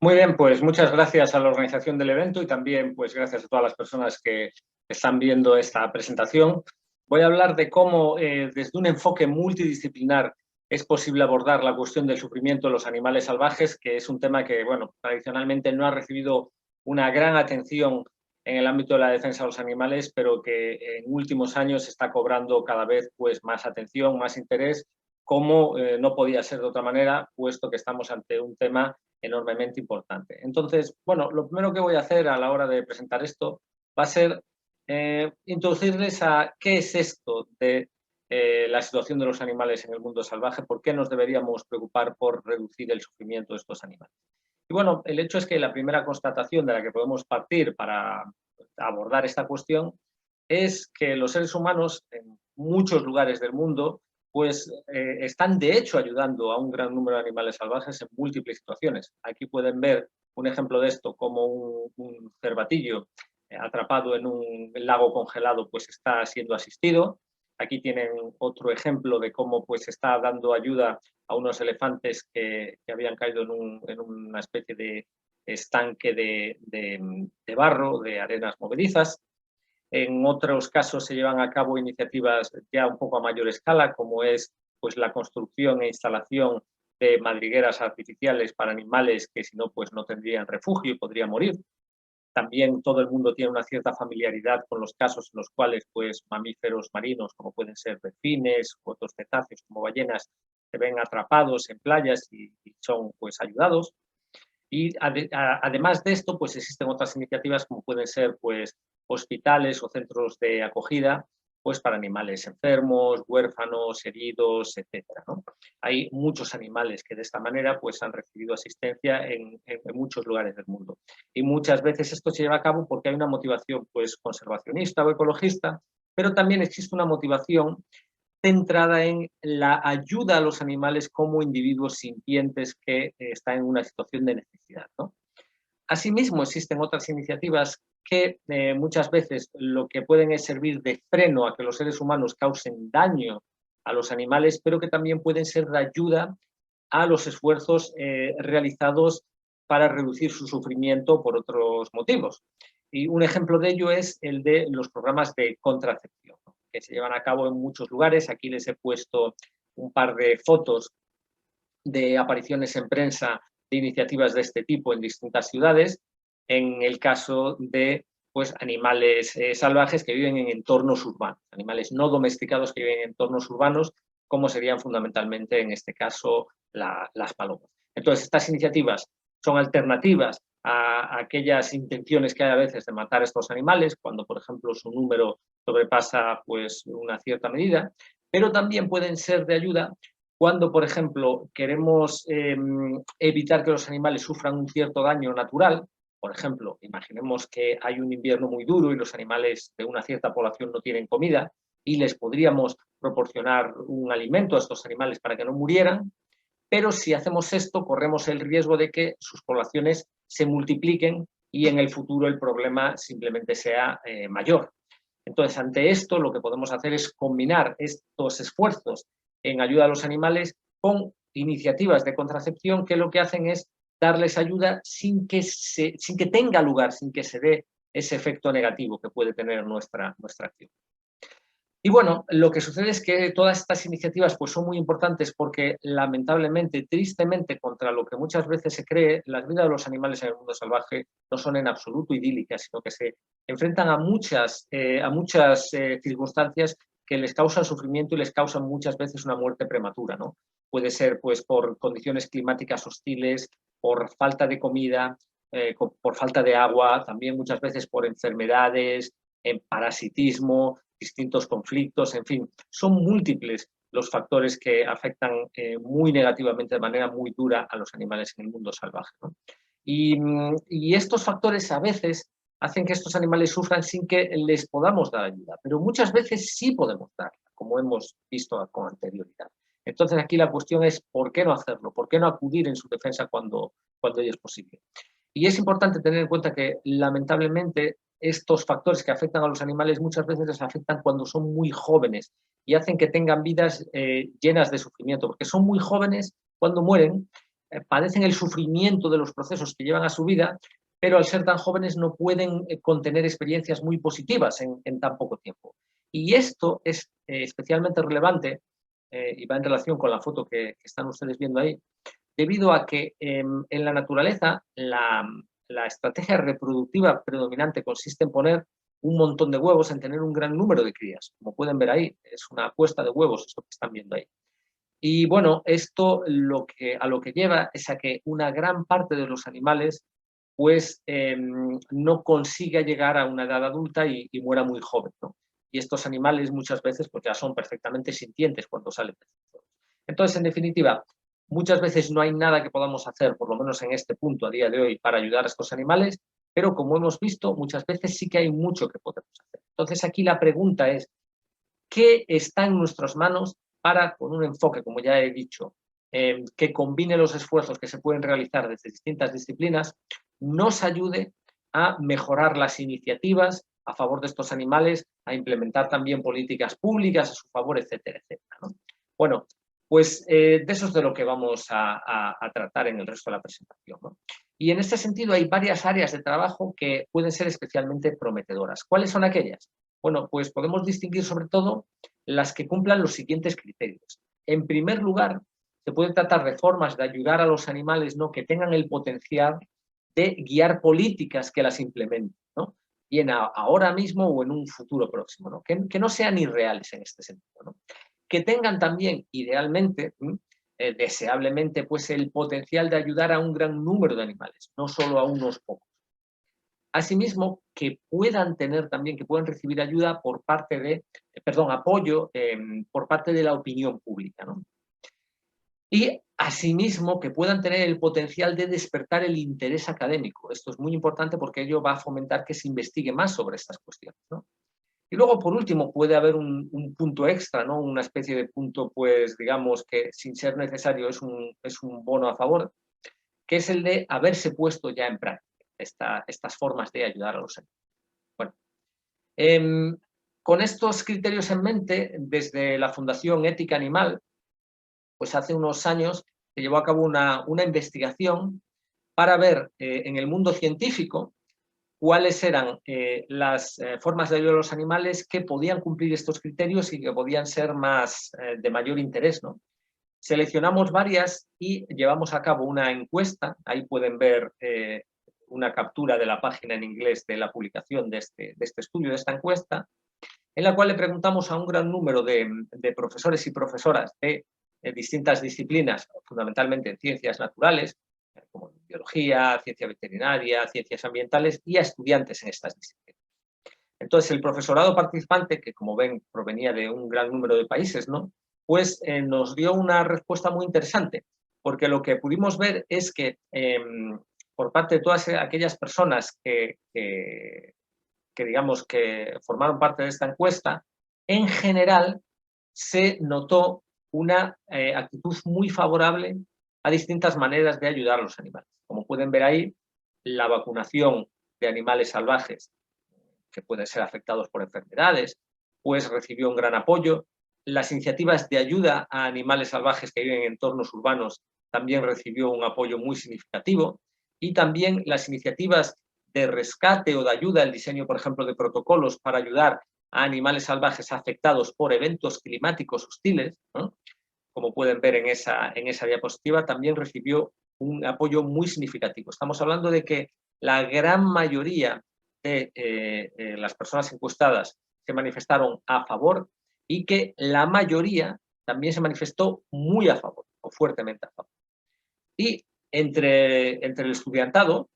Muy bien, pues muchas gracias a la organización del evento y también pues gracias a todas las personas que están viendo esta presentación. Voy a hablar de cómo desde un enfoque multidisciplinar es posible abordar la cuestión del sufrimiento de los animales salvajes, que es un tema que, bueno, tradicionalmente no ha recibido una gran atención en el ámbito de la defensa de los animales, pero que en últimos años está cobrando cada vez pues más atención, más interés, como no podía ser de otra manera, puesto que estamos ante un tema enormemente importante. Entonces, bueno, lo primero que voy a hacer a la hora de presentar esto va a ser introducirles a qué es esto de la situación de los animales en el mundo salvaje, por qué nos deberíamos preocupar por reducir el sufrimiento de estos animales. Y bueno, el hecho es que la primera constatación de la que podemos partir para abordar esta cuestión es que los seres humanos en muchos lugares del mundo pues están de hecho ayudando a un gran número de animales salvajes en múltiples situaciones. Aquí pueden ver un ejemplo de esto, como un cervatillo atrapado en un lago congelado pues está siendo asistido. Aquí tienen otro ejemplo de cómo pues está dando ayuda a unos elefantes que habían caído en una especie de estanque de barro, de arenas movedizas. En otros casos se llevan a cabo iniciativas ya un poco a mayor escala, como es pues, la construcción e instalación de madrigueras artificiales para animales que si no, pues no tendrían refugio y podrían morir. También todo el mundo tiene una cierta familiaridad con los casos en los cuales pues, mamíferos marinos, como pueden ser delfines u otros cetáceos como ballenas, se ven atrapados en playas y son pues, ayudados. Y además de esto, pues existen otras iniciativas como pueden ser pues, hospitales o centros de acogida pues, para animales enfermos, huérfanos, heridos, etcétera, ¿no? Hay muchos animales que de esta manera pues, han recibido asistencia en muchos lugares del mundo. Y muchas veces esto se lleva a cabo porque hay una motivación pues, conservacionista o ecologista, pero también existe una motivación centrada en la ayuda a los animales como individuos sintientes que están en una situación de necesidad, ¿no? Asimismo, existen otras iniciativas que muchas veces lo que pueden es servir de freno a que los seres humanos causen daño a los animales, pero que también pueden ser de ayuda a los esfuerzos realizados para reducir su sufrimiento por otros motivos. Y un ejemplo de ello es el de los programas de contracepción, ¿no? Que se llevan a cabo en muchos lugares. Aquí les he puesto un par de fotos de apariciones en prensa de iniciativas de este tipo en distintas ciudades, en el caso de pues, animales salvajes que viven en entornos urbanos, animales no domesticados que viven en entornos urbanos, como serían fundamentalmente en este caso las palomas. Entonces, estas iniciativas son alternativas a aquellas intenciones que hay a veces de matar a estos animales, cuando, por ejemplo, su número sobrepasa pues, una cierta medida, pero también pueden ser de ayuda cuando, por ejemplo, queremos evitar que los animales sufran un cierto daño natural. Por ejemplo, imaginemos que hay un invierno muy duro y los animales de una cierta población no tienen comida y les podríamos proporcionar un alimento a estos animales para que no murieran, pero si hacemos esto corremos el riesgo de que sus poblaciones se multipliquen y en el futuro el problema simplemente sea mayor. Entonces, ante esto, lo que podemos hacer es combinar estos esfuerzos en ayuda a los animales con iniciativas de contracepción que lo que hacen es darles ayuda sin que tenga lugar, sin que se dé ese efecto negativo que puede tener nuestra acción. Y bueno, lo que sucede es que todas estas iniciativas pues, son muy importantes porque lamentablemente, tristemente, contra lo que muchas veces se cree, las vidas de los animales en el mundo salvaje no son en absoluto idílicas, sino que se enfrentan a muchas circunstancias que les causan sufrimiento y les causan muchas veces una muerte prematura, ¿no? Puede ser pues, por condiciones climáticas hostiles, por falta de comida, por falta de agua, también muchas veces por enfermedades, parasitismo, distintos conflictos, en fin, son múltiples los factores que afectan muy negativamente, de manera muy dura, a los animales en el mundo salvaje, ¿no? Y estos factores a veces hacen que estos animales sufran sin que les podamos dar ayuda, pero muchas veces sí podemos darla, como hemos visto con anterioridad. Entonces aquí la cuestión es ¿por qué no hacerlo? ¿Por qué no acudir en su defensa cuando ello es posible? Y es importante tener en cuenta que lamentablemente estos factores que afectan a los animales muchas veces les afectan cuando son muy jóvenes y hacen que tengan vidas llenas de sufrimiento, porque son muy jóvenes cuando mueren, padecen el sufrimiento de los procesos que llevan a su vida, pero al ser tan jóvenes no pueden contener experiencias muy positivas en tan poco tiempo. Y esto es especialmente relevante, y va en relación con la foto que están ustedes viendo ahí, debido a que en la naturaleza la estrategia reproductiva predominante consiste en poner un montón de huevos, en tener un gran número de crías. Como pueden ver ahí, es una puesta de huevos, eso que están viendo ahí. Y bueno, esto a lo que lleva es a que una gran parte de los animales pues no consiga llegar a una edad adulta y muera muy joven, ¿no? Y estos animales muchas veces pues ya son perfectamente sintientes cuando salen de sus zonas. Entonces, en definitiva, muchas veces no hay nada que podamos hacer, por lo menos en este punto a día de hoy, para ayudar a estos animales, pero como hemos visto, muchas veces sí que hay mucho que podemos hacer. Entonces, aquí la pregunta es, ¿qué está en nuestras manos para, con un enfoque, como ya he dicho, que combine los esfuerzos que se pueden realizar desde distintas disciplinas, nos ayude a mejorar las iniciativas a favor de estos animales, a implementar también políticas públicas a su favor, etcétera, etcétera, ¿no? Bueno, pues de eso es de lo que vamos a tratar en el resto de la presentación, ¿no? Y en este sentido hay varias áreas de trabajo que pueden ser especialmente prometedoras. ¿Cuáles son aquellas? Bueno, pues podemos distinguir sobre todo las que cumplan los siguientes criterios. En primer lugar, se puede tratar de formas de ayudar a los animales, ¿no?, que tengan el potencial de guiar políticas que las implementen, ¿no? Bien ahora mismo o en un futuro próximo, ¿no? Que no sean irreales en este sentido, ¿no? Que tengan también, idealmente, deseablemente, pues el potencial de ayudar a un gran número de animales, no solo a unos pocos. Asimismo, que puedan tener también, que puedan recibir ayuda por parte de, apoyo por parte de la opinión pública, ¿no? Y asimismo, que puedan tener el potencial de despertar el interés académico. Esto es muy importante porque ello va a fomentar que se investigue más sobre estas cuestiones, ¿no? Y luego, por último, puede haber un punto extra, ¿no? Una especie de punto, pues, digamos, que sin ser necesario es un bono a favor, que es el de haberse puesto ya en práctica estas formas de ayudar a los animales. Bueno, con estos criterios en mente, desde la Fundación Ética Animal, pues hace unos años se llevó a cabo una investigación para ver en el mundo científico cuáles eran las formas de ayudar a los animales que podían cumplir estos criterios y que podían ser de mayor interés, ¿no? Seleccionamos varias y llevamos a cabo una encuesta. Ahí pueden ver una captura de la página en inglés de la publicación de este estudio, de esta encuesta, en la cual le preguntamos a un gran número de profesores y profesoras de distintas disciplinas, fundamentalmente en ciencias naturales, como biología, ciencia veterinaria, ciencias ambientales, y a estudiantes en estas disciplinas. Entonces, el profesorado participante, que como ven provenía de un gran número de países, ¿no?, pues nos dio una respuesta muy interesante, porque lo que pudimos ver es que por parte de todas aquellas personas que digamos que formaron parte de esta encuesta, en general se notó una actitud muy favorable a distintas maneras de ayudar a los animales. Como pueden ver ahí, la vacunación de animales salvajes que pueden ser afectados por enfermedades, pues recibió un gran apoyo. Las iniciativas de ayuda a animales salvajes que viven en entornos urbanos también recibió un apoyo muy significativo. Y también las iniciativas de rescate o de ayuda al diseño, por ejemplo, de protocolos para ayudar a animales salvajes afectados por eventos climáticos hostiles, ¿no?, como pueden ver en esa diapositiva, también recibió un apoyo muy significativo. Estamos hablando de que la gran mayoría de las personas encuestadas se manifestaron a favor y que la mayoría también se manifestó muy a favor o fuertemente a favor. Y entre el estudiantado,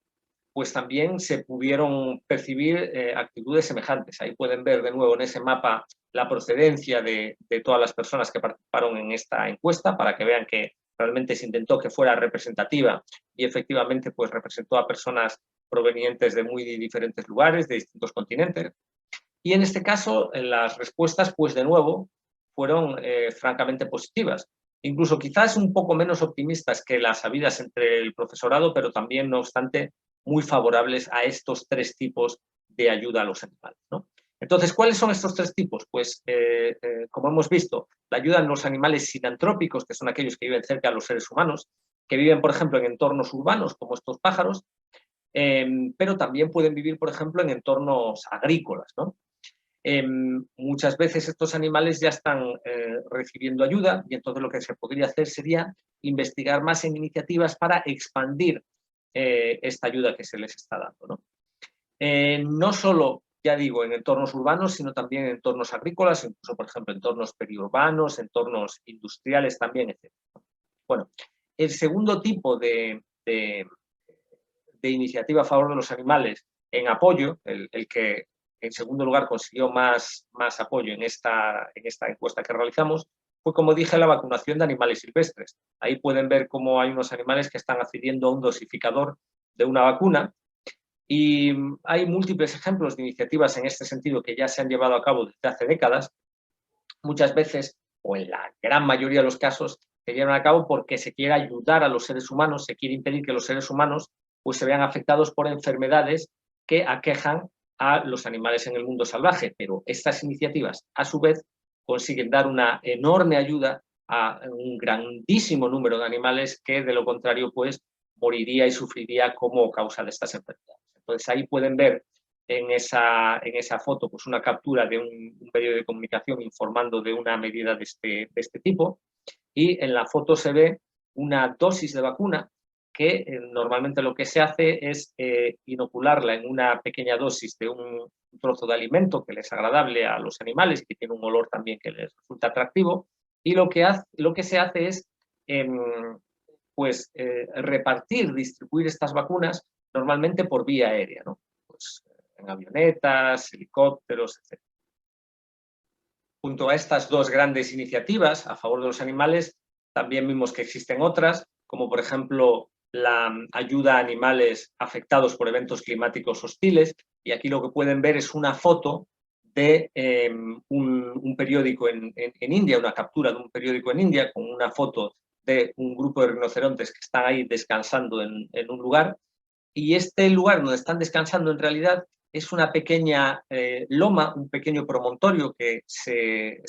pues también se pudieron percibir actitudes semejantes. Ahí pueden ver de nuevo en ese mapa la procedencia de todas las personas que participaron en esta encuesta, para que vean que realmente se intentó que fuera representativa y efectivamente pues representó a personas provenientes de muy diferentes lugares, de distintos continentes. Y en este caso las respuestas pues de nuevo fueron francamente positivas. Incluso quizás un poco menos optimistas que las habidas entre el profesorado, pero también, no obstante, muy favorables a estos tres tipos de ayuda a los animales, ¿no? Entonces, ¿cuáles son estos tres tipos? Pues, como hemos visto, la ayuda a los animales sinantrópicos, que son aquellos que viven cerca de los seres humanos, que viven, por ejemplo, en entornos urbanos, como estos pájaros, pero también pueden vivir, por ejemplo, en entornos agrícolas, ¿no? Muchas veces estos animales ya están recibiendo ayuda y entonces lo que se podría hacer sería investigar más en iniciativas para expandir esta ayuda que se les está dando, ¿no? No solo, ya digo, en entornos urbanos, sino también en entornos agrícolas, incluso, por ejemplo, entornos periurbanos, entornos industriales también, etc. Bueno, el segundo tipo de iniciativa a favor de los animales en apoyo, el que en segundo lugar consiguió más apoyo en esta encuesta que realizamos, fue, como dije, la vacunación de animales silvestres. Ahí pueden ver cómo hay unos animales que están accediendo a un dosificador de una vacuna y hay múltiples ejemplos de iniciativas en este sentido que ya se han llevado a cabo desde hace décadas. Muchas veces, o en la gran mayoría de los casos, se llevan a cabo porque se quiere ayudar a los seres humanos, se quiere impedir que los seres humanos pues, se vean afectados por enfermedades que aquejan a los animales en el mundo salvaje. Pero estas iniciativas, a su vez, consiguen dar una enorme ayuda a un grandísimo número de animales que, de lo contrario, pues, moriría y sufriría como causa de estas enfermedades. Entonces, ahí pueden ver en esa foto pues una captura de un medio de comunicación informando de una medida de este tipo, y en la foto se ve una dosis de vacuna que normalmente lo que se hace es inocularla en una pequeña dosis de un trozo de alimento que les es agradable a los animales, que tiene un olor también que les resulta atractivo, y lo que se hace es repartir, distribuir estas vacunas normalmente por vía aérea, ¿no? Pues, en avionetas, helicópteros, etc. Junto a estas dos grandes iniciativas a favor de los animales, también vimos que existen otras, como por ejemplo la ayuda a animales afectados por eventos climáticos hostiles, y aquí lo que pueden ver es una foto de un periódico en India, una captura de un periódico en India con una foto de un grupo de rinocerontes que están ahí descansando en un lugar, y este lugar donde están descansando en realidad es una pequeña loma, un pequeño promontorio que se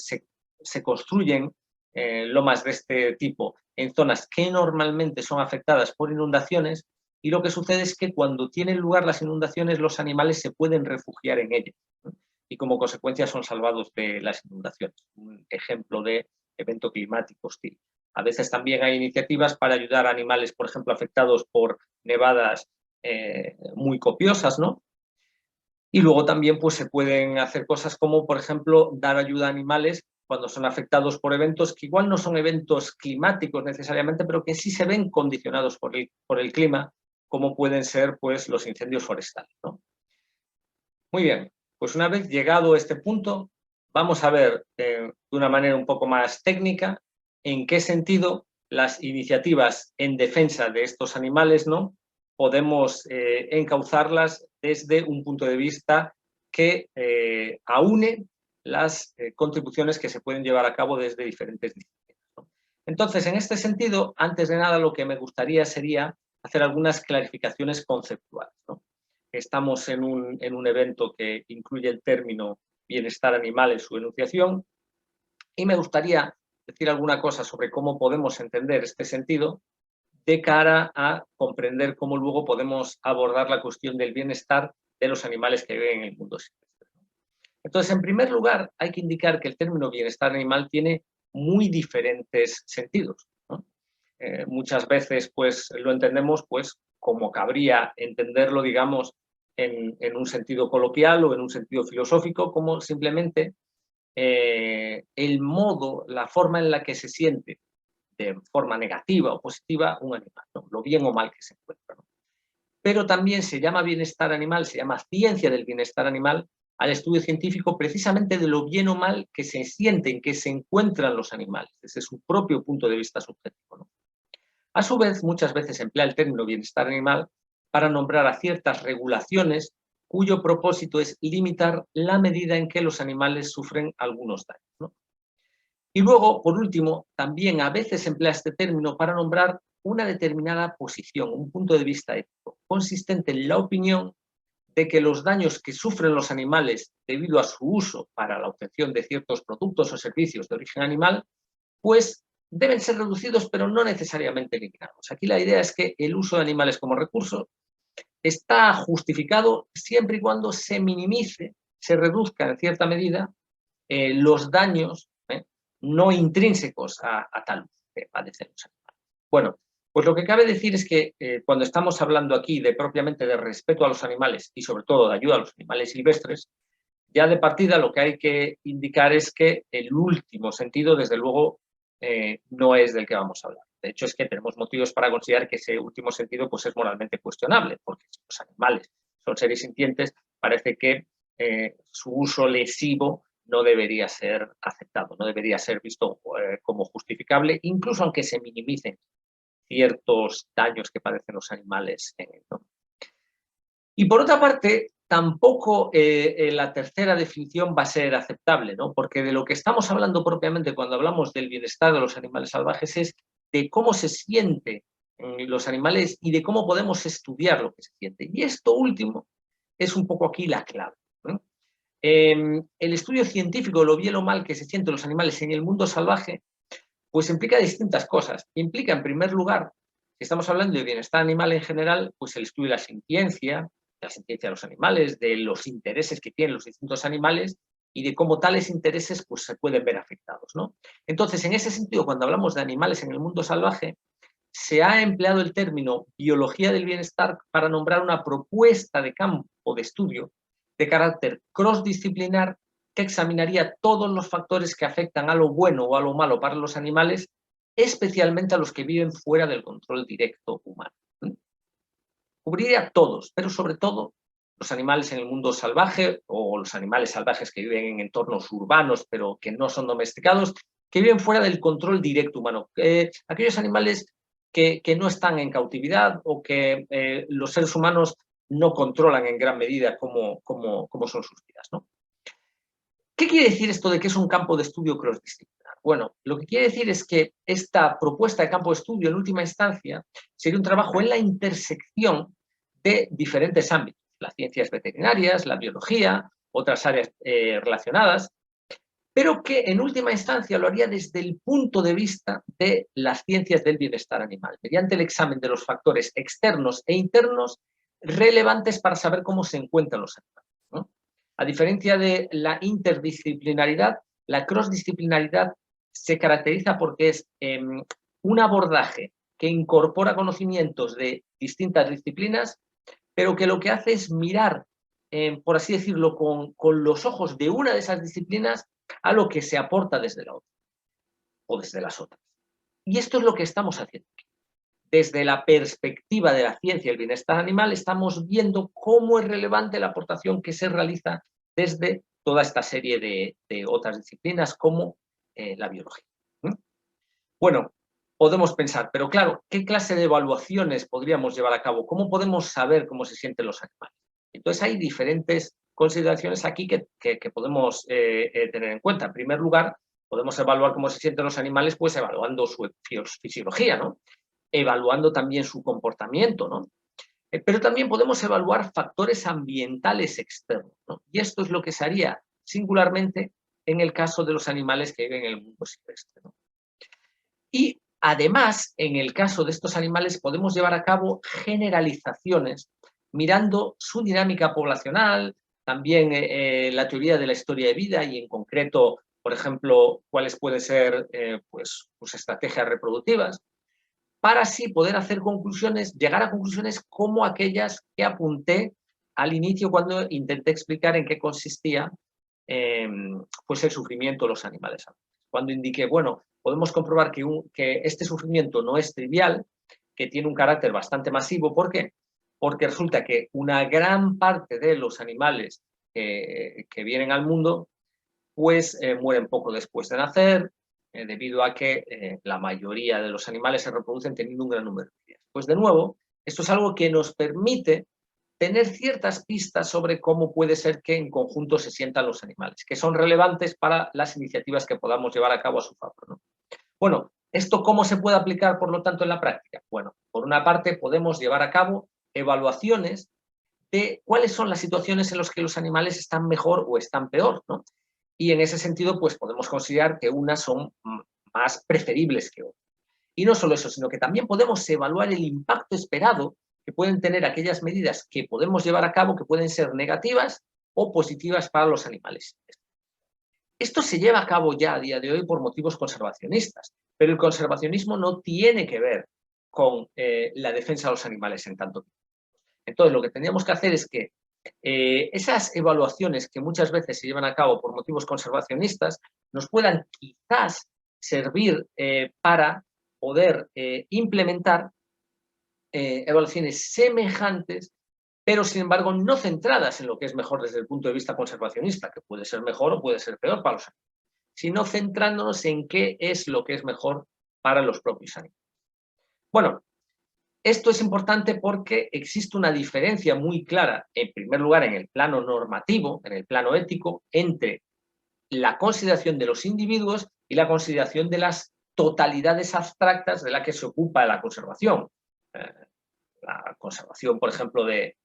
construyen lomas de este tipo en zonas que normalmente son afectadas por inundaciones, y lo que sucede es que cuando tienen lugar las inundaciones los animales se pueden refugiar en ellas, ¿no? Y como consecuencia son salvados de las inundaciones. Un ejemplo de evento climático hostil. A veces también hay iniciativas para ayudar a animales, por ejemplo, afectados por nevadas muy copiosas, ¿no? Y luego también pues, se pueden hacer cosas como, por ejemplo, dar ayuda a animales cuando son afectados por eventos que igual no son eventos climáticos necesariamente, pero que sí se ven condicionados por el clima, como pueden ser pues, los incendios forestales, ¿no? Muy bien, pues una vez llegado a este punto, vamos a ver de una manera un poco más técnica en qué sentido las iniciativas en defensa de estos animales, ¿no?, podemos encauzarlas desde un punto de vista que aúne las contribuciones que se pueden llevar a cabo desde diferentes disciplinas, ¿no? Entonces, en este sentido, antes de nada, lo que me gustaría sería hacer algunas clarificaciones conceptuales, ¿no? Estamos en un evento que incluye el término bienestar animal en su enunciación, y me gustaría decir alguna cosa sobre cómo podemos entender este sentido de cara a comprender cómo luego podemos abordar la cuestión del bienestar de los animales que viven en el mundo silvestre. Entonces, en primer lugar, hay que indicar que el término bienestar animal tiene muy diferentes sentidos, ¿no? Muchas veces pues, lo entendemos pues, como cabría entenderlo, digamos, en un sentido coloquial o en un sentido filosófico, como simplemente el modo, la forma en la que se siente de forma negativa o positiva un animal, ¿no?, lo bien o mal que se encuentra, ¿no? Pero también se llama bienestar animal, se llama ciencia del bienestar animal al estudio científico precisamente de lo bien o mal que se sienten, que se encuentran los animales, desde su propio punto de vista subjetivo, ¿no? A su vez, muchas veces se emplea el término bienestar animal para nombrar a ciertas regulaciones cuyo propósito es limitar la medida en que los animales sufren algunos daños, ¿no? Y luego, por último, también a veces se emplea este término para nombrar una determinada posición, un punto de vista ético, consistente en la opinión de que los daños que sufren los animales debido a su uso para la obtención de ciertos productos o servicios de origen animal, pues deben ser reducidos, pero no necesariamente eliminados. Aquí la idea es que el uso de animales como recurso está justificado siempre y cuando se minimice, se reduzca en cierta medida los daños no intrínsecos a tal uso que padecen los animales. Bueno, pues lo que cabe decir es que cuando estamos hablando aquí de propiamente de respeto a los animales y sobre todo de ayuda a los animales silvestres, ya de partida lo que hay que indicar es que el último sentido, desde luego, no es del que vamos a hablar. De hecho, es que tenemos motivos para considerar que ese último sentido pues, es moralmente cuestionable, porque si los animales son seres sintientes, parece que su uso lesivo no debería ser aceptado, no debería ser visto como justificable, incluso aunque se minimicen ciertos daños que padecen los animales en él, ¿no? Y por otra parte, tampoco la tercera definición va a ser aceptable, ¿no? Porque de lo que estamos hablando propiamente cuando hablamos del bienestar de los animales salvajes es de cómo se sienten los animales y de cómo podemos estudiar lo que se siente. Y esto último es un poco aquí la clave, ¿no? El estudio científico, lo bien o mal que se sienten los animales en el mundo salvaje, pues implica distintas cosas. Implica, en primer lugar, si estamos hablando de bienestar animal en general, pues el estudio de la sintiencia de los animales, de los intereses que tienen los distintos animales y de cómo tales intereses pues, se pueden ver afectados, ¿no? Entonces, en ese sentido, cuando hablamos de animales en el mundo salvaje, se ha empleado el término biología del bienestar para nombrar una propuesta de campo de estudio de carácter cross-disciplinar que examinaría todos los factores que afectan a lo bueno o a lo malo para los animales, especialmente a los que viven fuera del control directo humano. Cubriría a todos, pero sobre todo los animales en el mundo salvaje o los animales salvajes que viven en entornos urbanos pero que no son domesticados, que viven fuera del control directo humano. Aquellos animales que no están en cautividad o que los seres humanos no controlan en gran medida cómo son sus vidas, ¿no? ¿Qué quiere decir esto de que es un campo de estudio cross-disciplinar? Bueno, lo que quiere decir es que esta propuesta de campo de estudio, en última instancia, sería un trabajo en la intersección de diferentes ámbitos, las ciencias veterinarias, la biología, otras áreas relacionadas, pero que en última instancia lo haría desde el punto de vista de las ciencias del bienestar animal, mediante el examen de los factores externos e internos relevantes para saber cómo se encuentran los animales, ¿no? A diferencia de la interdisciplinaridad, la crossdisciplinaridad se caracteriza porque es un abordaje que incorpora conocimientos de distintas disciplinas, pero que lo que hace es mirar, por así decirlo, con los ojos de una de esas disciplinas a lo que se aporta desde la otra o desde las otras. Y esto es lo que estamos haciendo aquí. Desde la perspectiva de la ciencia y el bienestar animal, estamos viendo cómo es relevante la aportación que se realiza desde toda esta serie de otras disciplinas como la biología. Bueno, podemos pensar, pero claro, ¿qué clase de evaluaciones podríamos llevar a cabo? ¿Cómo podemos saber cómo se sienten los animales? Entonces hay diferentes consideraciones aquí que podemos tener en cuenta. En primer lugar, podemos evaluar cómo se sienten los animales, pues evaluando su fisiología, ¿no? Evaluando también su comportamiento, ¿no? Pero también podemos evaluar factores ambientales externos, ¿no? Y esto es lo que se haría singularmente en el caso de los animales que viven en el mundo silvestre, ¿no? Y además, en el caso de estos animales, podemos llevar a cabo generalizaciones mirando su dinámica poblacional, también la teoría de la historia de vida y en concreto, por ejemplo, cuáles pueden ser pues, sus estrategias reproductivas, para así poder hacer conclusiones, llegar a conclusiones como aquellas que apunté al inicio cuando intenté explicar en qué consistía pues el sufrimiento de los animales. Cuando indiqué, bueno, podemos comprobar que este sufrimiento no es trivial, que tiene un carácter bastante masivo. ¿Por qué? Porque resulta que una gran parte de los animales que vienen al mundo pues mueren poco después de nacer, debido a que la mayoría de los animales se reproducen teniendo un gran número de crías. Pues de nuevo, esto es algo que nos permite tener ciertas pistas sobre cómo puede ser que en conjunto se sientan los animales, que son relevantes para las iniciativas que podamos llevar a cabo a su favor, ¿no? Bueno, ¿esto cómo se puede aplicar, por lo tanto, en la práctica? Bueno, por una parte podemos llevar a cabo evaluaciones de cuáles son las situaciones en las que los animales están mejor o están peor, ¿no? Y en ese sentido, pues podemos considerar que unas son más preferibles que otros. Y no solo eso, sino que también podemos evaluar el impacto esperado que pueden tener aquellas medidas que podemos llevar a cabo que pueden ser negativas o positivas para los animales. Esto se lleva a cabo ya a día de hoy por motivos conservacionistas, pero el conservacionismo no tiene que ver con la defensa de los animales en tanto tiempo. Entonces, lo que tendríamos que hacer es que esas evaluaciones que muchas veces se llevan a cabo por motivos conservacionistas nos puedan quizás servir para poder implementar evaluaciones semejantes, pero sin embargo no centradas en lo que es mejor desde el punto de vista conservacionista, que puede ser mejor o puede ser peor para los animales, sino centrándonos en qué es lo que es mejor para los propios animales. Bueno, esto es importante porque existe una diferencia muy clara, en primer lugar, en el plano normativo, en el plano ético, entre la consideración de los individuos y la consideración de las totalidades abstractas de la que se ocupa la conservación. La conservación, por ejemplo, de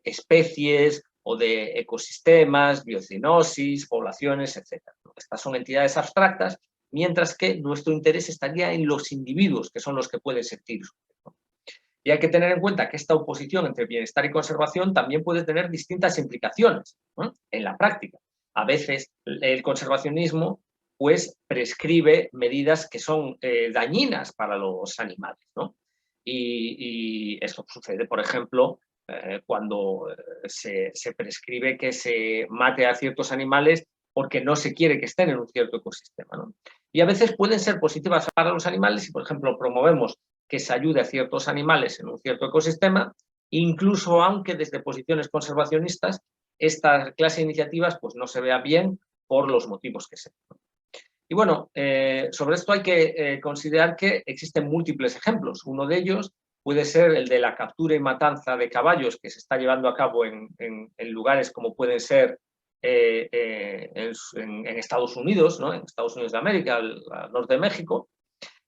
especies o de ecosistemas, biocenosis, poblaciones, etc. Estas son entidades abstractas, mientras que nuestro interés estaría en los individuos, que son los que pueden sentir. Y hay que tener en cuenta que esta oposición entre bienestar y conservación también puede tener distintas implicaciones, ¿no?, en la práctica. A veces el conservacionismo pues prescribe medidas que son dañinas para los animales, ¿no? Y esto sucede, por ejemplo, cuando se prescribe que se mate a ciertos animales porque no se quiere que estén en un cierto ecosistema, ¿no? Y a veces pueden ser positivas para los animales si, por ejemplo, promovemos que se ayude a ciertos animales en un cierto ecosistema, incluso aunque desde posiciones conservacionistas esta clase de iniciativas pues, no se vea bien por los motivos que sean. Y bueno, sobre esto hay que considerar que existen múltiples ejemplos. Uno de ellos puede ser el de la captura y matanza de caballos que se está llevando a cabo en lugares como pueden ser en Estados Unidos, ¿no?, en Estados Unidos de América, al norte de México,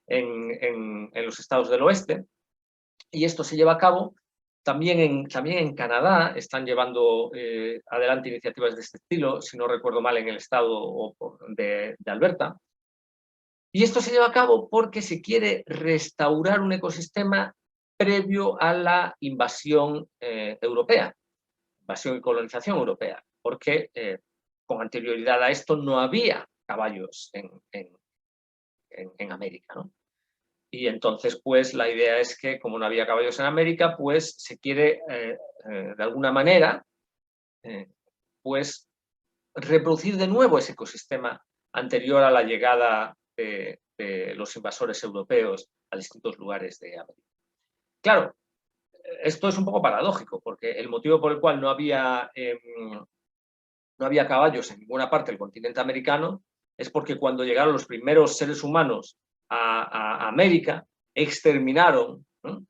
en los estados del oeste, y esto se lleva a cabo. También en Canadá están llevando adelante iniciativas de este estilo, si no recuerdo mal, en el estado de Alberta. Y esto se lleva a cabo porque se quiere restaurar un ecosistema previo a la invasión europea, invasión y colonización europea, porque con anterioridad a esto no había caballos en América, ¿no? Y entonces, pues, la idea es que, como no había caballos en América, pues, se quiere, de alguna manera, pues, reproducir de nuevo ese ecosistema anterior a la llegada de los invasores europeos a distintos lugares de América. Claro, esto es un poco paradójico, porque el motivo por el cual no había caballos en ninguna parte del continente americano es porque cuando llegaron los primeros seres humanos a América, exterminaron, ¿no?,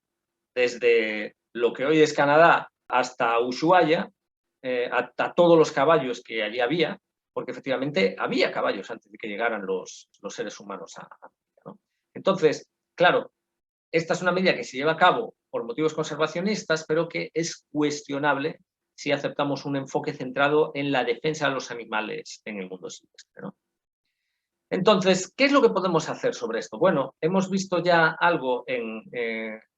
desde lo que hoy es Canadá hasta Ushuaia, a todos los caballos que allí había, porque efectivamente había caballos antes de que llegaran los seres humanos a América, ¿no? Entonces, claro, esta es una medida que se lleva a cabo por motivos conservacionistas, pero que es cuestionable si aceptamos un enfoque centrado en la defensa de los animales en el mundo silvestre, ¿no? Entonces, ¿qué es lo que podemos hacer sobre esto? Bueno, hemos visto ya algo en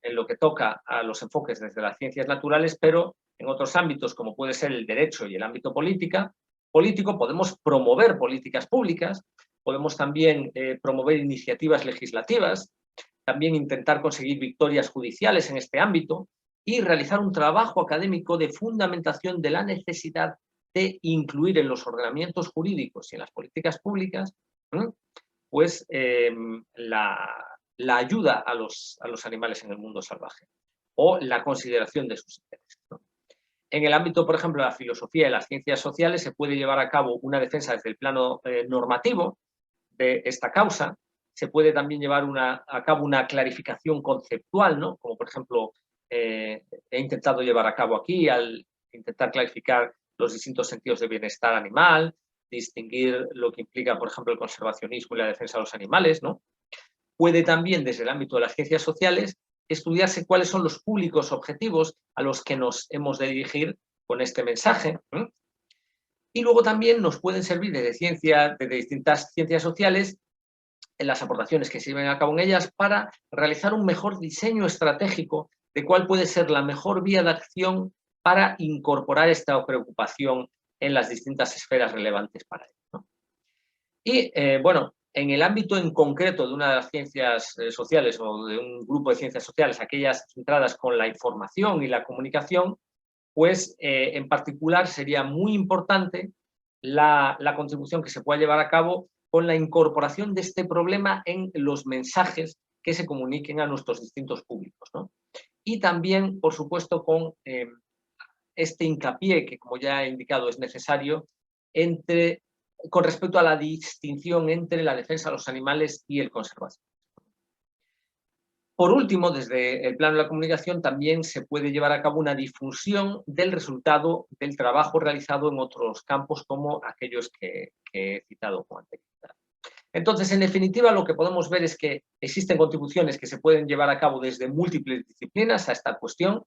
lo que toca a los enfoques desde las ciencias naturales, pero en otros ámbitos, como puede ser el derecho y el ámbito político, podemos promover políticas públicas, podemos también promover iniciativas legislativas, también intentar conseguir victorias judiciales en este ámbito y realizar un trabajo académico de fundamentación de la necesidad de incluir en los ordenamientos jurídicos y en las políticas públicas pues la ayuda a los animales en el mundo salvaje o la consideración de sus intereses, ¿no? En el ámbito, por ejemplo, de la filosofía y las ciencias sociales se puede llevar a cabo una defensa desde el plano normativo de esta causa. Se puede también llevar a cabo una clarificación conceptual, ¿no?, como por ejemplo he intentado llevar a cabo aquí al intentar clarificar los distintos sentidos de bienestar animal, distinguir lo que implica, por ejemplo, el conservacionismo y la defensa de los animales, ¿no? Puede también, desde el ámbito de las ciencias sociales, estudiarse cuáles son los públicos objetivos a los que nos hemos de dirigir con este mensaje, ¿eh? Y luego también nos pueden servir desde distintas ciencias sociales en las aportaciones que se lleven a cabo en ellas para realizar un mejor diseño estratégico de cuál puede ser la mejor vía de acción para incorporar esta preocupación en las distintas esferas relevantes para ello, ¿no? Y, bueno, en el ámbito en concreto de una de las ciencias sociales o de un grupo de ciencias sociales, aquellas centradas con la información y la comunicación, pues en particular sería muy importante la contribución que se pueda llevar a cabo con la incorporación de este problema en los mensajes que se comuniquen a nuestros distintos públicos, ¿no? Y también, por supuesto, con este hincapié que, como ya he indicado, es necesario con respecto a la distinción entre la defensa de los animales y el conservación. Por último, desde el plano de la comunicación también se puede llevar a cabo una difusión del resultado del trabajo realizado en otros campos como aquellos que he citado con anterioridad. Entonces, en definitiva, lo que podemos ver es que existen contribuciones que se pueden llevar a cabo desde múltiples disciplinas a esta cuestión.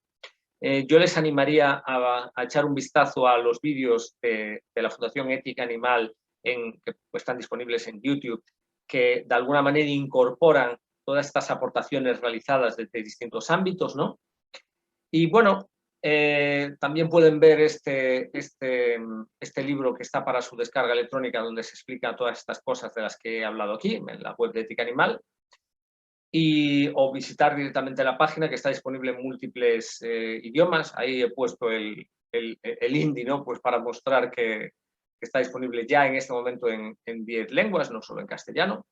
Yo les animaría a echar un vistazo a los vídeos de la Fundación Ética Animal que están disponibles en YouTube, que de alguna manera incorporan todas estas aportaciones realizadas desde distintos ámbitos, ¿no? Y bueno, también pueden ver este libro que está para su descarga electrónica, donde se explican todas estas cosas de las que he hablado aquí, en la web de Ética Animal, o visitar directamente la página, que está disponible en múltiples idiomas. Ahí he puesto el hindi, ¿no? Pues para mostrar que está disponible ya en este momento en 10 lenguas, no solo en castellano.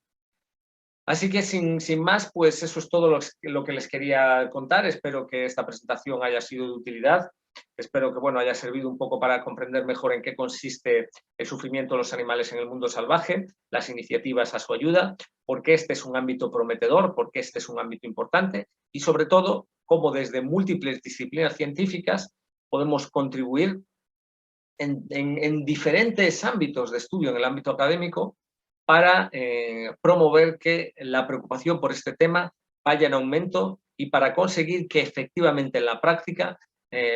Así que sin más, pues eso es todo lo que les quería contar. Espero que esta presentación haya sido de utilidad. Espero que, bueno, haya servido un poco para comprender mejor en qué consiste el sufrimiento de los animales en el mundo salvaje, las iniciativas a su ayuda, por qué este es un ámbito prometedor, por qué este es un ámbito importante y, sobre todo, cómo desde múltiples disciplinas científicas podemos contribuir en diferentes ámbitos de estudio en el ámbito académico para promover que la preocupación por este tema vaya en aumento y para conseguir que efectivamente en la práctica,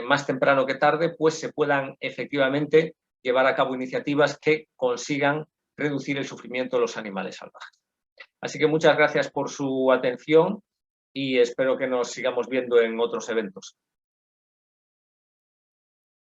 más temprano que tarde, pues se puedan efectivamente llevar a cabo iniciativas que consigan reducir el sufrimiento de los animales salvajes. Así que muchas gracias por su atención y espero que nos sigamos viendo en otros eventos.